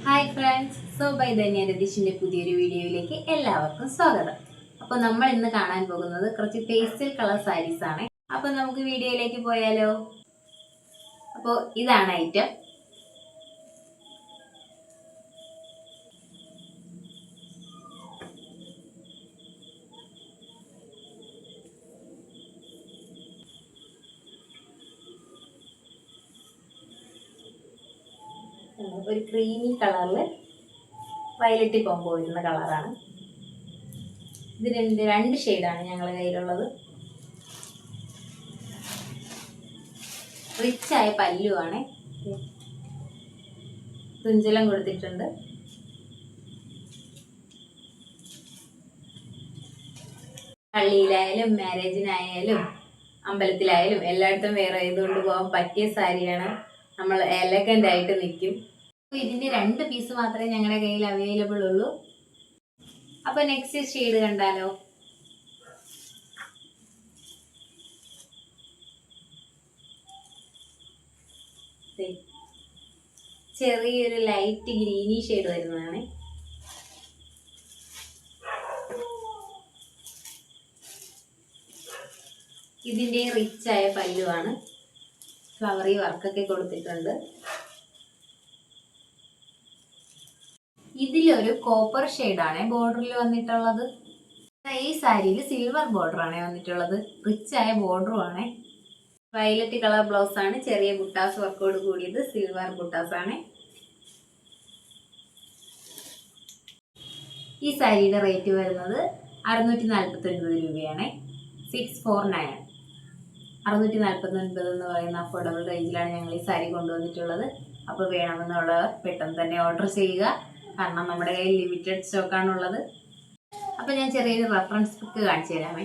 Hi friends, so by Dhanya രതീഷിൻ്റെ പുതിയൊരു വീഡിയോയിലേക്ക് എല്ലാവർക്കും സ്വാഗതം. അപ്പോൾ നമ്മൾ ഇന്ന് കാണാൻ പോകുന്നത് കുറച്ച് പേസ്റ്റൽ കളർ സാരീസ് ആണ്. അപ്പോൾ നമുക്ക് വീഡിയോയിലേക്ക് പോയാലോ? അപ്പോൾ ഇതാണ് ഐറ്റം. ഒരു ക്രീമി കളറിൽ വയലറ്റ് കോമ്പോ വരുന്ന കളറാണ്. ഇത് രണ്ട് ഷെയ്ഡാണ് ഞങ്ങളുടെ കയ്യിലുള്ളത്. റിച്ചായ പല്ലുവാണ്, തുഞ്ചലം കൊടുത്തിട്ടുണ്ട്. പള്ളിയിലായാലും മാരേജിനായാലും അമ്പലത്തിലായാലും എല്ലായിടത്തും വേറെ ചെയ്തുകൊണ്ട് പോകാൻ പറ്റിയ സാരിയാണ്. നമ്മൾ എലഗൻ്റ് ആയിട്ട് നിൽക്കും. ഇതിൻ്റെ 2 പീസ് മാത്രമേ ഞങ്ങളുടെ കയ്യിൽ അവൈലബിൾ ഉള്ളൂ. അപ്പോൾ നെക്സ്റ്റ് ഷെയ്ഡ് കണ്ടാലോ? ചെറിയൊരു ലൈറ്റ് ഗ്രീനി ഷെയ്ഡ് വരുന്നതാണ്. ഇതിൻ്റെ റിച്ചായ പല്ലുവാണ്, ഫ്ലവറി വർക്കൊക്കെ കൊടുത്തിട്ടുണ്ട്. ഇതിലൊരു കോപ്പർ ഷെയ്ഡാണ് ബോർഡറിൽ വന്നിട്ടുള്ളത്. ഈ സാരിയിൽ സിൽവർ ബോർഡറാണ് വന്നിട്ടുള്ളത്. റിച്ചായ ബോർഡറുമാണ്. വയലറ്റ് കളർ ബ്ലൗസ് ആണ്, ചെറിയ ബുട്ടാസ് വർക്കോട് കൂടിയത് സിൽവർ ബുട്ടാസ് ആണ്. ഈ സാരിയുടെ റേറ്റ് വരുന്നത് 649 രൂപയാണ്. 649 649 എന്ന് പറയുന്ന അഫോർഡബിൾ റേഞ്ചിലാണ് ഞങ്ങൾ ഈ സാരി കൊണ്ടുവന്നിട്ടുള്ളത്. അപ്പോൾ വേണമെന്നുള്ളവർ പെട്ടെന്ന് തന്നെ ഓർഡർ ചെയ്യുക, കാരണം നമ്മുടെ കയ്യിൽ ലിമിറ്റഡ് സ്റ്റോക്കാണുള്ളത്. അപ്പോൾ ഞാൻ ചെറിയൊരു റെഫറൻസ് ബുക്ക് കാണിച്ചു തരാമേ.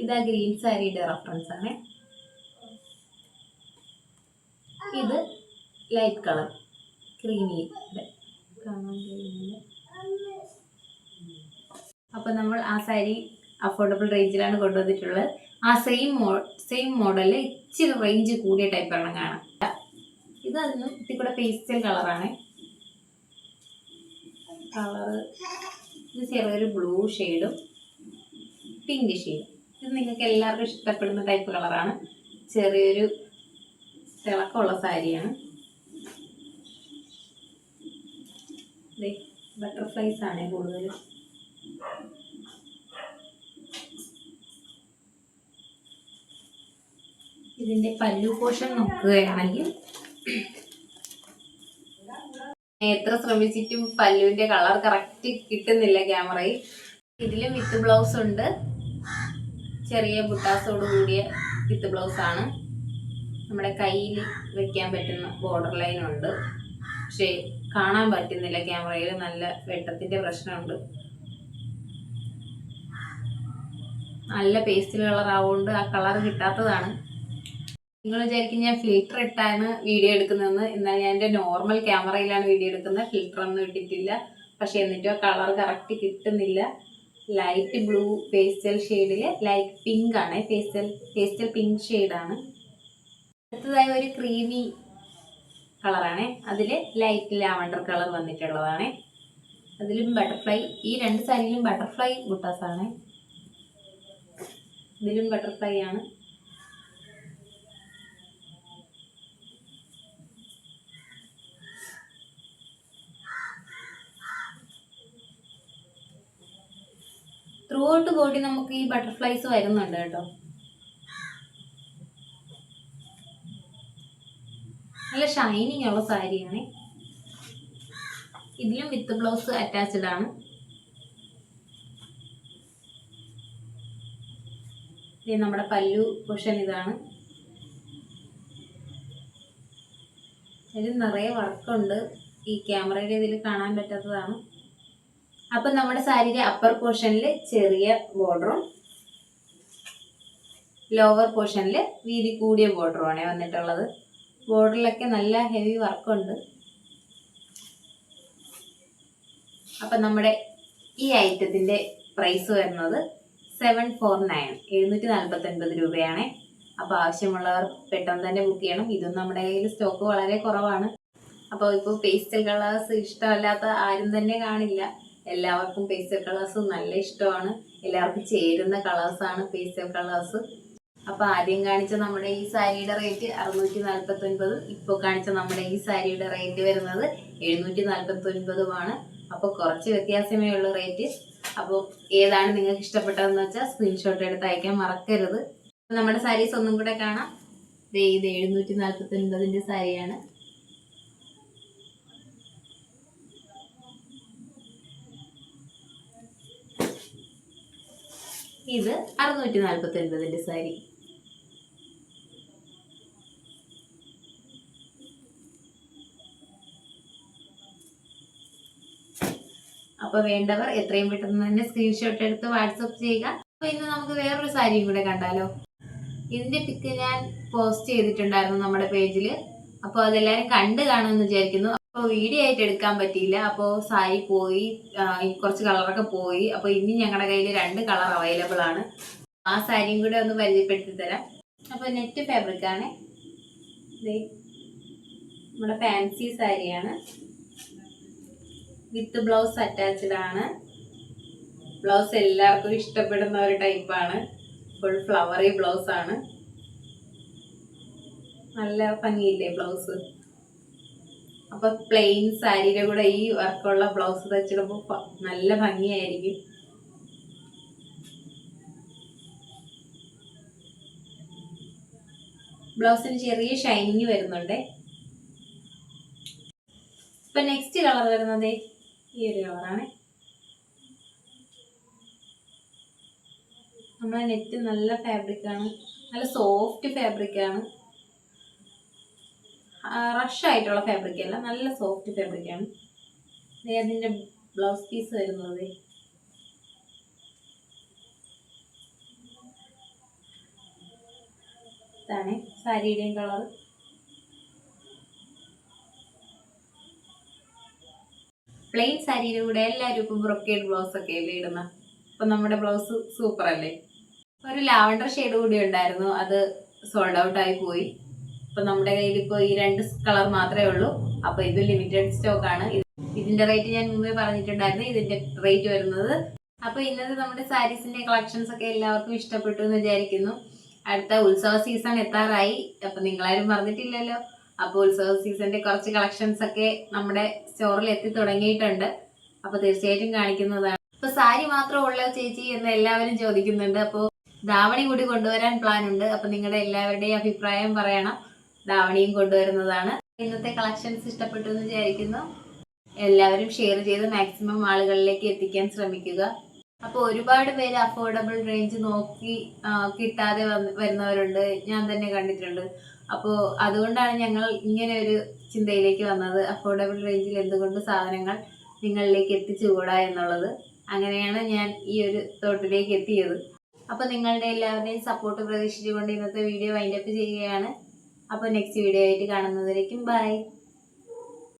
ഇതാ ഗ്രീൻ സാരിയുടെ റെഫറൻസ് ആണ്. ഇത് ലൈറ്റ് കളർ ക്രീമി കാണാൻ കഴിയുന്നില്ല. അപ്പോൾ നമ്മൾ ആ സാരി അഫോർഡബിൾ റേഞ്ചിലാണ് കൊണ്ടുവന്നിട്ടുള്ളത്. ആ സെയിം മോഡലിൽ ഇച്ചിരി റേഞ്ച് കൂടിയ ടൈപ്പാണ് കാണാം. ഇത് അതിനും ഇതിൽ പേസ്റ്റൽ കളറാണ്. കളറ് ഇത് ചെറിയൊരു ബ്ലൂ ഷെയ്ഡും പിങ്ക് ഷെയ്ഡും. ഇത് നിങ്ങൾക്ക് എല്ലാവർക്കും ഇഷ്ടപ്പെടുന്ന ടൈപ്പ് കളറാണ്. ചെറിയൊരു തിളക്കമുള്ള സാരിയാണ്. ബട്ടർഫ്ലൈസ് ആണ് കൂടുതൽ. ഇതിന്റെ പല്ലു പോർഷൻ നോക്കുകയാണെങ്കിൽ എത്ര ശ്രമിച്ചിട്ടും പല്ലുവിന്റെ കളർ കറക്റ്റ് കിട്ടുന്നില്ല ക്യാമറയിൽ. ഇതിലും വിത്ത് ബ്ലൗസ് ഉണ്ട്, ചെറിയ ബുട്ടാസോട് കൂടിയ വിത്ത് ബ്ലൗസ് ആണ്. നമ്മുടെ കയ്യിൽ വെക്കാൻ പറ്റുന്ന ബോർഡർ ലൈൻ ഉണ്ട്, പക്ഷേ കാണാൻ പറ്റുന്നില്ല ക്യാമറയിൽ. നല്ല വെട്ടത്തിന്റെ പ്രശ്നമുണ്ട്. നല്ല പേസ്റ്റൽ കളർ ആവുകൊണ്ട് ആ കളർ കിട്ടാത്തതാണ്. നിങ്ങൾ വിചാരിക്കും ഞാൻ ഫിൽറ്റർ ഇട്ടാണ് വീഡിയോ എടുക്കുന്നതെന്ന്. എന്നാൽ ഞാൻ എൻ്റെ നോർമൽ ക്യാമറയിലാണ് വീഡിയോ എടുക്കുന്നത്, ഫിൽറ്റർ ഒന്നും ഇട്ടിട്ടില്ല. പക്ഷെ എന്നിട്ടും ആ കളർ കറക്റ്റ് കിട്ടുന്നില്ല. ലൈറ്റ് ബ്ലൂ പേസ്റ്റൽ ഷെയ്ഡിൽ ലൈറ്റ് പിങ്ക് ആണ്, പേസ്റ്റൽ പിങ്ക് ഷെയ്ഡാണ്. അടുത്തതായി ഒരു ക്രീമി കളറാണ്, അതിൽ ലൈറ്റ് ലാവണ്ടർ കളർ വന്നിട്ടുള്ളതാണ്. അതിലും ബട്ടർഫ്ലൈ, ഈ 2 സാരിയിലും ബട്ടർഫ്ലൈ ബുട്ടാസാണ്. ഇതിലും ബട്ടർഫ്ലൈ ആണ്. ത്രൂ ഔട്ട് ബോഡി നമുക്ക് ഈ ബട്ടർഫ്ലൈസ് വരുന്നുണ്ട് കേട്ടോ. നല്ല ഷൈനിങ് ഉള്ള സാരിയാണ്. ഇതിലും വിത്ത് ബ്ലൗസ് അറ്റാച്ച്ഡ് ആണ്. നമ്മുടെ പല്ലു പോർഷൻ ഇതാണ്. ഇതിൽ നിറയെ വർക്കുണ്ട്, ഈ ക്യാമറയുടെ ഇതിൽ കാണാൻ പറ്റാത്തതാണ്. അപ്പം നമ്മുടെ സാരിയുടെ അപ്പർ പോർഷനിൽ ചെറിയ ബോർഡറും ലോവർ പോർഷനിൽ വീതി കൂടിയ ബോർഡറുമാണ് വന്നിട്ടുള്ളത്. ബോർഡറിലൊക്കെ നല്ല ഹെവി വർക്കുണ്ട്. അപ്പം നമ്മുടെ ഈ ഐറ്റത്തിൻ്റെ പ്രൈസ് വരുന്നത് 749 രൂപയാണ്. അപ്പോൾ ആവശ്യമുള്ളവർ പെട്ടെന്ന് തന്നെ ബുക്ക് ചെയ്യണം. ഇതും നമ്മുടെ കയ്യിൽ സ്റ്റോക്ക് വളരെ കുറവാണ്. അപ്പോൾ ഇപ്പോൾ പേസ്റ്റൽ കളേഴ്സ് ഇഷ്ടമല്ലാത്ത ആരും തന്നെ കാണില്ല. എല്ലാവർക്കും പേസ്റ്റൽ കളേഴ്സ് നല്ല ഇഷ്ടമാണ്. എല്ലാവർക്കും ചേരുന്ന കളേഴ്സാണ് പേസ്റ്റൽ കളേഴ്സ്. അപ്പോൾ ആദ്യം കാണിച്ച നമ്മുടെ ഈ സാരിയുടെ റേറ്റ് 649, ഇപ്പോൾ കാണിച്ച നമ്മുടെ ഈ സാരിയുടെ റേറ്റ് വരുന്നത് 749. അപ്പോൾ കുറച്ച് വ്യത്യാസമേ ഉള്ളൂ റേറ്റ്. അപ്പോൾ ഏതാണ് നിങ്ങൾക്ക് ഇഷ്ടപ്പെട്ടതെന്ന് വെച്ചാൽ സ്ക്രീൻഷോട്ട് എടുത്ത് അയക്കാൻ മറക്കരുത്. നമ്മുടെ സാരീസ് ഒന്നും കൂടെ കാണാം. ഇത് 749 സാരിയാണ്. ഇത് 649 സാരി. അപ്പോൾ വേണ്ടവർ എത്രയും പെട്ടെന്ന് തന്നെ സ്ക്രീൻഷോട്ട് എടുത്ത് വാട്സപ്പ് ചെയ്യുക. അപ്പോൾ ഇന്ന് നമുക്ക് വേറൊരു സാരിയും കൂടെ കണ്ടാലോ. ഇതിന്റെ പിക്ക് ഞാൻ പോസ്റ്റ് ചെയ്തിട്ടുണ്ടായിരുന്നു നമ്മുടെ പേജിൽ. അപ്പോൾ അതെല്ലാവരും കണ്ടു കാണുമെന്ന് വിചാരിക്കുന്നു. അപ്പോൾ വീഡിയോ ആയിട്ട് എടുക്കാൻ പറ്റിയില്ല. അപ്പോൾ സാരി പോയി, കുറച്ച് കളറൊക്കെ പോയി. അപ്പോൾ ഇനി ഞങ്ങളുടെ കയ്യിൽ 2 കളർ അവൈലബിൾ ആണ്. ആ സാരിയും കൂടെ ഒന്ന് പരിചയപ്പെടുത്തി തരാം. അപ്പോൾ നെറ്റ് ഫാബ്രിക് ആണ്. നമ്മുടെ ഫാൻസി സാരിയാണ്. വിത്ത് ബ്ലൗസ് അറ്റാച്ച്ഡ് ആണ്. ബ്ലൗസ് എല്ലാവർക്കും ഇഷ്ടപ്പെടുന്ന ഒരു ടൈപ്പാണ്. ഫുൾ ഫ്ലവറി ബ്ലൗസ് ആണ്. നല്ല ഭംഗിയില്ലേ ബ്ലൗസ്. അപ്പൊ പ്ലെയിൻ സാരിയുടെ കൂടെ ഈ വർക്കുള്ള ബ്ലൗസ് തച്ചിടുമ്പോൾ നല്ല ഭംഗിയായിരിക്കും. ബ്ലൗസിന് ചെറിയ ഷൈനിങ് വരുന്നുണ്ട്. ഇപ്പൊ നെക്സ്റ്റ് കളർ വരുന്നത് ഈ ഒരു കളറാണ്. നമ്മളെ നെറ്റ് നല്ല ഫാബ്രിക് ആണ്. നല്ല സോഫ്റ്റ് ഫാബ്രിക് ആണ്. റഷ് ആയിട്ടുള്ള ഫാബ്രിക് അല്ല, നല്ല സോഫ്റ്റ് ഫാബ്രിക് ആണ്. അതിന്റെ ബ്ലൗസ് പീസ് വരുന്നത് ഇതാണ്. സാരിയുടെയും കളർ. പ്ലെയിൻ സാരിയുടെ കൂടെ എല്ലാവരും ഇപ്പം ബ്രൊക്കേഡ് ബ്ലൗസ് ഒക്കെ അല്ലേ ഇടുന്ന. അപ്പൊ നമ്മുടെ ബ്ലൗസ് സൂപ്പർ അല്ലേ. ഒരു ലാവൻഡർ ഷെയ്ഡ് കൂടി ഉണ്ടായിരുന്നു, അത് സോൾഡ് ഔട്ട് ആയി പോയി. അപ്പൊ നമ്മുടെ കയ്യിൽ ഇപ്പോൾ ഈ 2 കളർ മാത്രമേ ഉള്ളൂ. അപ്പൊ ഇത് ലിമിറ്റഡ് സ്റ്റോക്ക് ആണ്. ഇതിന്റെ റേറ്റ് ഞാൻ മുമ്പേ പറഞ്ഞിട്ടുണ്ടായിരുന്നു. ഇതിന്റെ റേറ്റ് വരുന്നത്. അപ്പൊ ഇന്നത്തെ നമ്മുടെ സാരീസിന്റെ കളക്ഷൻസ് ഒക്കെ എല്ലാവർക്കും ഇഷ്ടപ്പെട്ടു എന്ന് വിചാരിക്കുന്നു. അടുത്ത ഉത്സവ സീസൺ എത്താറായി. അപ്പൊ നിങ്ങളാരും പറഞ്ഞിട്ടില്ലല്ലോ. അപ്പോൾ ഉത്സവ സീസണിന്റെ കുറച്ച് കളക്ഷൻസ് ഒക്കെ നമ്മുടെ സ്റ്റോറിൽ എത്തി തുടങ്ങിയിട്ടുണ്ട്. അപ്പൊ തീർച്ചയായിട്ടും കാണിക്കുന്നതാണ്. ഇപ്പൊ സാരി മാത്രം ഉള്ള ചേച്ചി എന്ന് എല്ലാവരും ചോദിക്കുന്നുണ്ട്. അപ്പോൾ ധാവണി കൂടി കൊണ്ടുവരാൻ പ്ലാൻ ഉണ്ട്. അപ്പൊ നിങ്ങളുടെ എല്ലാവരുടെയും അഭിപ്രായം പറയണം. ധാവണിയും കൊണ്ടുവരുന്നതാണ്. ഇന്നത്തെ കളക്ഷൻസ് ഇഷ്ടപ്പെട്ടു എന്ന് വിചാരിക്കുന്നു. എല്ലാവരും ഷെയർ ചെയ്ത് മാക്സിമം ആളുകളിലേക്ക് എത്തിക്കാൻ ശ്രമിക്കുക. അപ്പോൾ ഒരുപാട് പേര് അഫോർഡബിൾ റേഞ്ച് നോക്കി കിട്ടാതെ വരുന്നവരുണ്ട്. ഞാൻ തന്നെ കണ്ടിട്ടുണ്ട്. അപ്പോൾ അതുകൊണ്ടാണ് ഞങ്ങൾ ഇങ്ങനെ ഒരു ചിന്തയിലേക്ക് വന്നത്. അഫോർഡബിൾ റേഞ്ചിൽ എന്തുകൊണ്ട് സാധനങ്ങൾ നിങ്ങളിലേക്ക് എത്തിച്ചുകൂടാ എന്നുള്ളത്. അങ്ങനെയാണ് ഞാൻ ഈ ഒരു തോട്ടിലേക്ക് എത്തിയത്. അപ്പോൾ നിങ്ങളുടെ എല്ലാവരുടെയും സപ്പോർട്ട് പ്രതീക്ഷിച്ചുകൊണ്ട് ഇന്നത്തെ വീഡിയോ വൈൻഡപ്പ് ചെയ്യുകയാണ്. അപ്പോൾ നെക്സ്റ്റ് വീഡിയോ ആയിട്ട് കാണുന്നതിലേക്കും ബൈ.